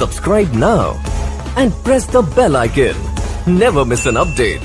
Subscribe now and press the bell icon. Never miss an update.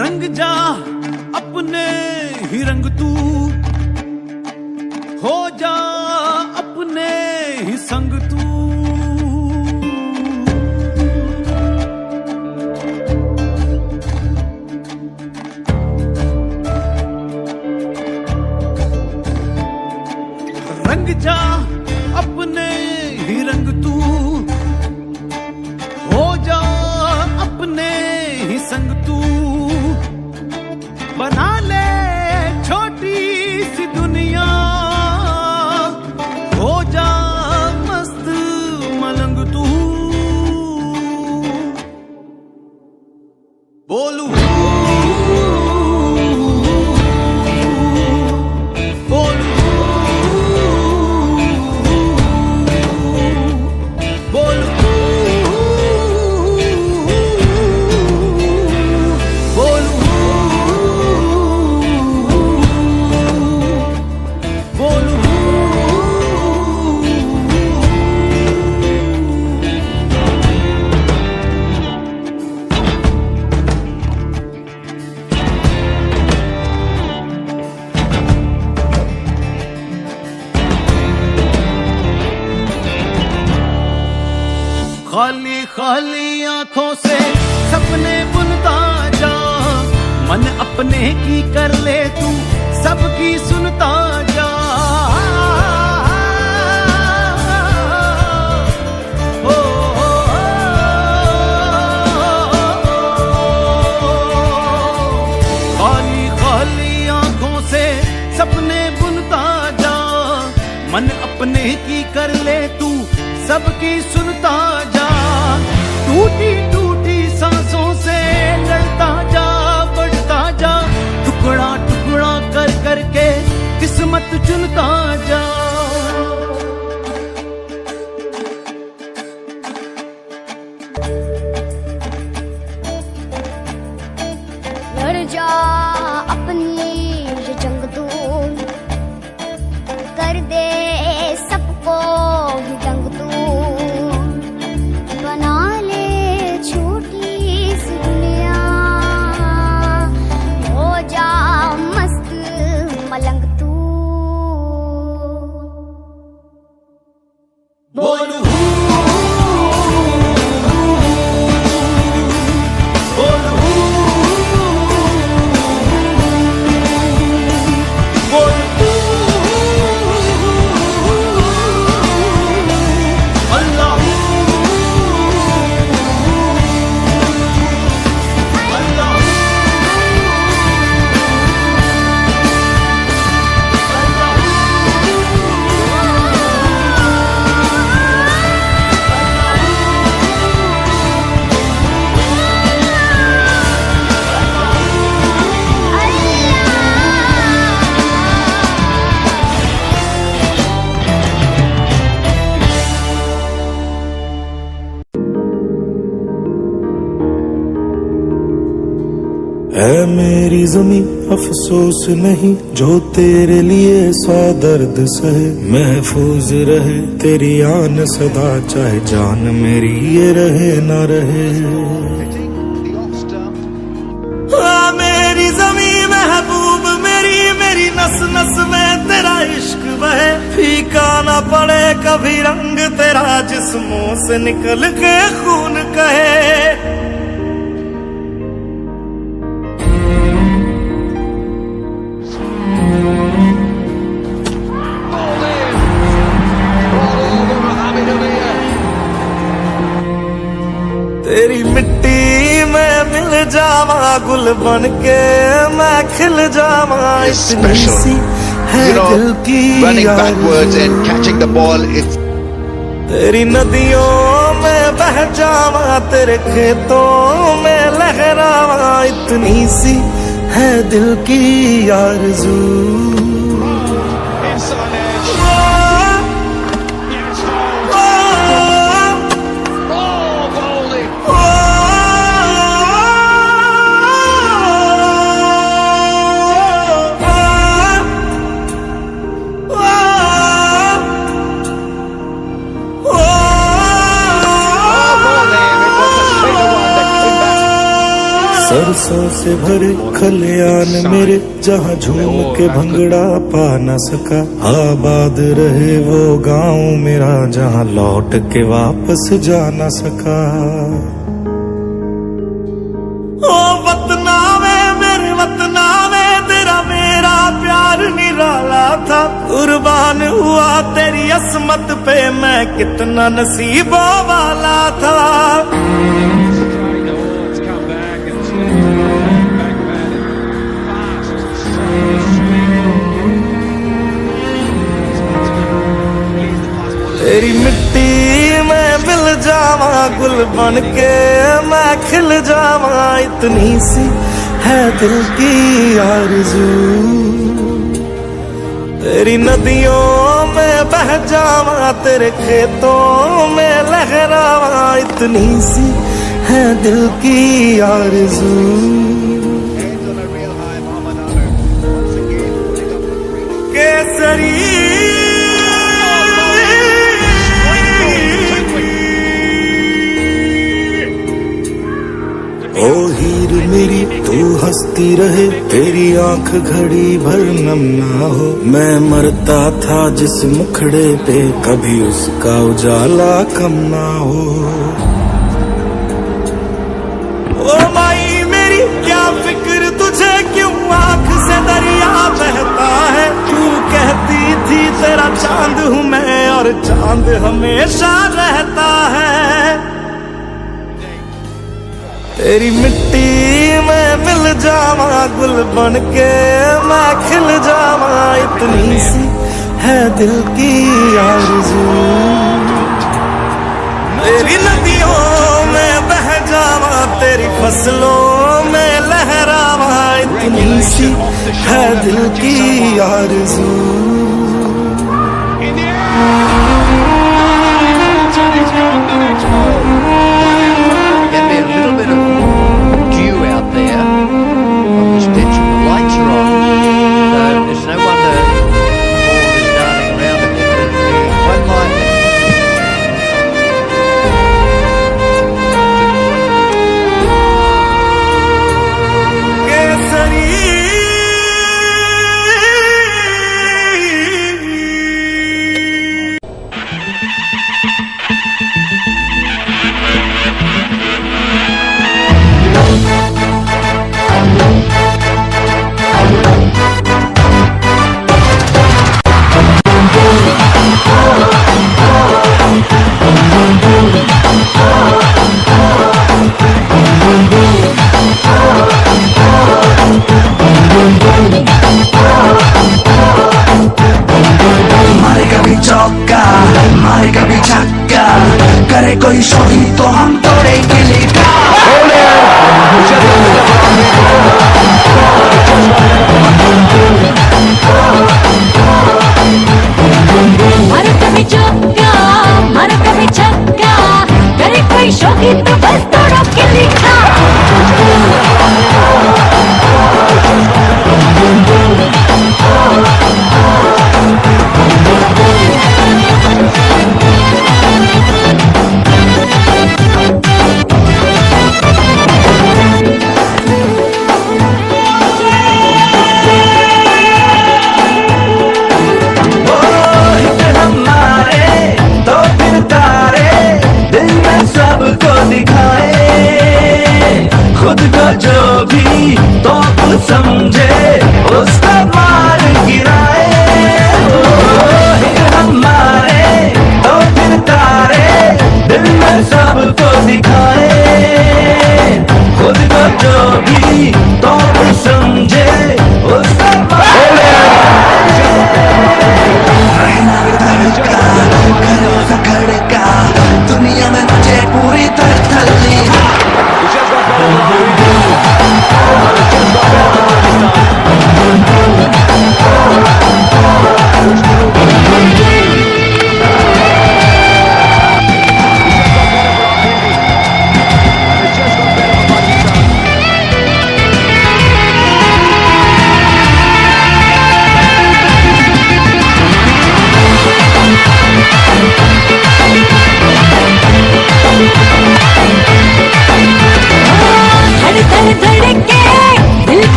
रंग जा अपने ही रंग तू हो जा अपने ही संग तू रंग जा अपने ही रंग तू हो जा अपने ही संग तू बना ले छोटी सी दुनिया हो जा मस्त मलंग तू बोलू खाली खाली आंखों से सपने बुनता जा मन अपने की कर ले तू सबकी सुनता जा खाली खाली आंखों से सपने बुनता जा मन अपने की कर ले तू सबकी सुनता जा, टूटी टूटी सांसों से लड़ता जा, बढ़ता जा, टुकड़ा टुकड़ा कर करके किस्मत चुनता जा। लड़ जा अपनी ये जंग तू, कर दे सबको ही दंग तू, बना ले छोटी सी दुनिया, हो जा मस्त मलंग तू। बोलू है मेरी जमी अफसोस नहीं जो तेरे लिए सौ दर्द सहे, महफूज रहे तेरी आन सदा चाहे जान मेरी ये रहे न रहे। मेरी जमी महबूब मेरी, मेरी नस नस में तेरा इश्क बहे, फीका न पड़े कभी रंग तेरा जिस्मों से निकल के खून कहे। तेरी मिट्टी में मिल जावा गुल बन के मैं खिल जावा, इतनी सी है दिल की आरज़ू। तेरी नदियों में बह जावा तेरे खेतों में लहरावा, इतनी सी है दिल की आरज़ू। सरसों से भरे खलियान मेरे, जहाँ झूम के भंगड़ा पा न सका, आबाद रहे वो गांव मेरा जहाँ लौट के वापस जा न सका। ओ वतना में मेरे वतना में तेरा मेरा प्यार निराला था, कुर्बान हुआ तेरी असमत पे मैं कितना नसीबों वाला था। तेरी मिट्टी में मिल जावा गुल बन के मैं खिल जावा, इतनी सी है दिल की आरज़ू। तेरी नदियों में बह जावा तेरे खेतों में लहरावा, इतनी सी है दिल की आरज़ू। केसरी ओ हीर मेरी तू हंसती रहे, तेरी आंख घड़ी भर नम ना हो, मैं मरता था जिस मुखड़े पे कभी उसका उजाला कम ना हो। ओ माई मेरी क्या फिक्र तुझे क्यों आंख से दरिया बहता है, तू कहती थी तेरा चांद हूँ मैं और चांद हमेशा रहता है। तेरी मिट्टी में मिल जावा गुल बन के मैं खिल जावा, इतनी सी है दिल की आरज़ू। तेरी नदियों में बह जावा, तेरी फसलों में लहरावा, इतनी सी है दिल की आरज़ू। मारे कभी छक्का, करे कोई शोही तो हम तोड़ेंगे लेका। मारे कभी चौका, मारे कभी छक्का, करे कोई शौकी तो बस तोड़ेंगे लेका। खुद को जो भी तो समझे उसका मार गिराए। हमारे तो फिर तारे दिल में सबको दिखाए। खुद को जो भी तो समझे उसका मार रहना धड़का, करो खड़का, दुनिया में मुझे पूरी तरह थल्ली।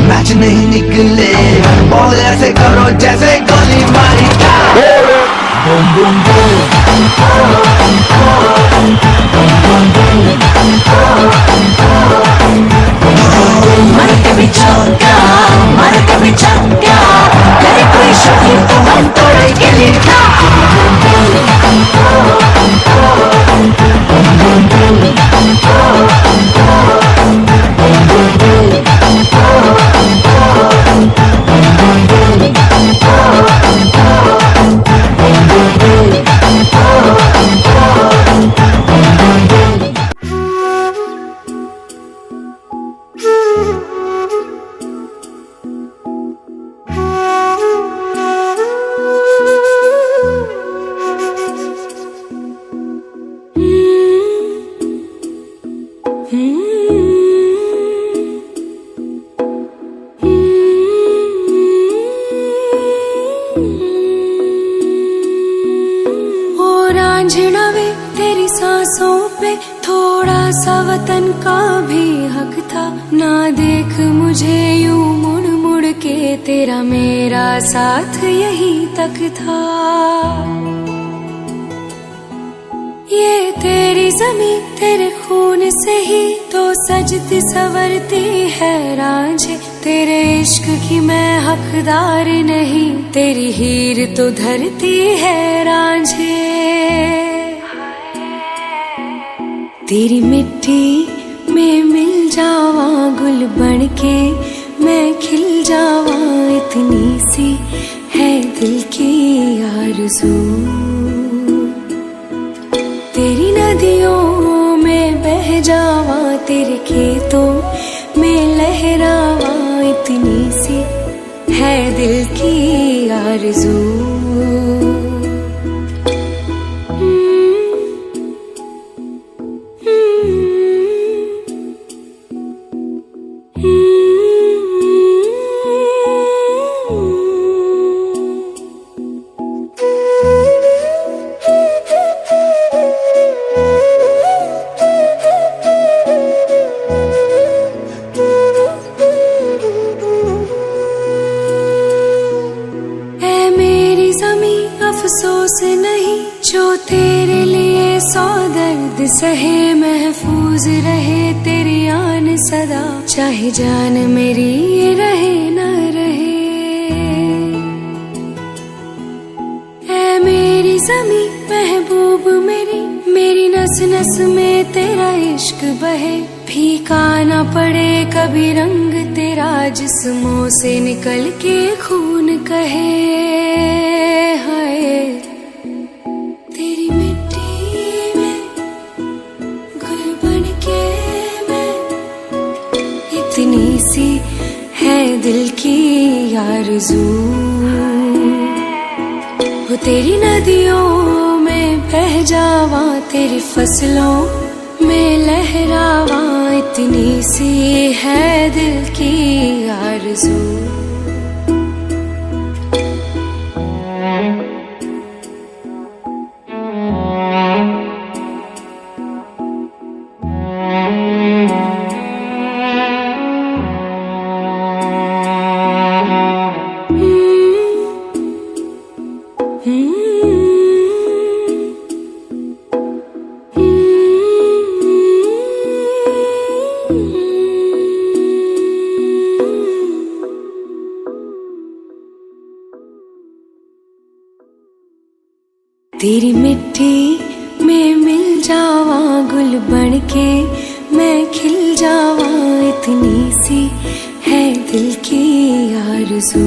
मैच नहीं निकले, बॉल ऐसे करो जैसे गोली मारी। बूम बूम बूम, मार कभी चौका, मार कभी छक्का, करे कोई शौकी तो हम तोड़ेंगे लेका। रांझना वे तेरी सांसों पे थोड़ा सा वतन का भी हक था। ना देख मुझे यूं मुड़ मुड़ के, तेरा मेरा साथ यहीं तक था। ये तेरी ज़मीं तेरे खून से ही तो सजती संवरती है रांझे। तेरे इश्क की मैं हकदार नहीं, तेरी हीर तो धरती है रांझे। तेरी मिट्टी में मिल जावा गुल बन के, मैं खिल जावा, इतनी सी है दिल की आरज़ू। तेरी नदियों में बह जावा, तेरे खेतों में लहरावा, इतनी सी है दिल की आरज़ू। अफसोस नहीं जो तेरे लिए सौ दर्द सहे, महफूज रहे तेरी आन सदा, चाहे जान मेरी ये रहे न रहे। ऐ मेरी ज़मीं महबूब मेरी, मेरी नस नस में तेरा इश्क बहे। फीका ना पड़े कभी रंग तेरा, जिस्मों से निकल के खून कहे। हाय तेरी मिट्टी में गुल बन के मैं, इतनी सी है दिल की आरज़ू। वो तेरी नदियों में बह जावा, तेरी फसलों में लहरावा, इतनी सी है दिल की आरज़ू। तेरी मिट्टी में मिल जावा गुल बन के, मैं खिल जावा, इतनी सी है दिल की आरज़ू।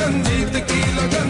लगन, जीत की लगन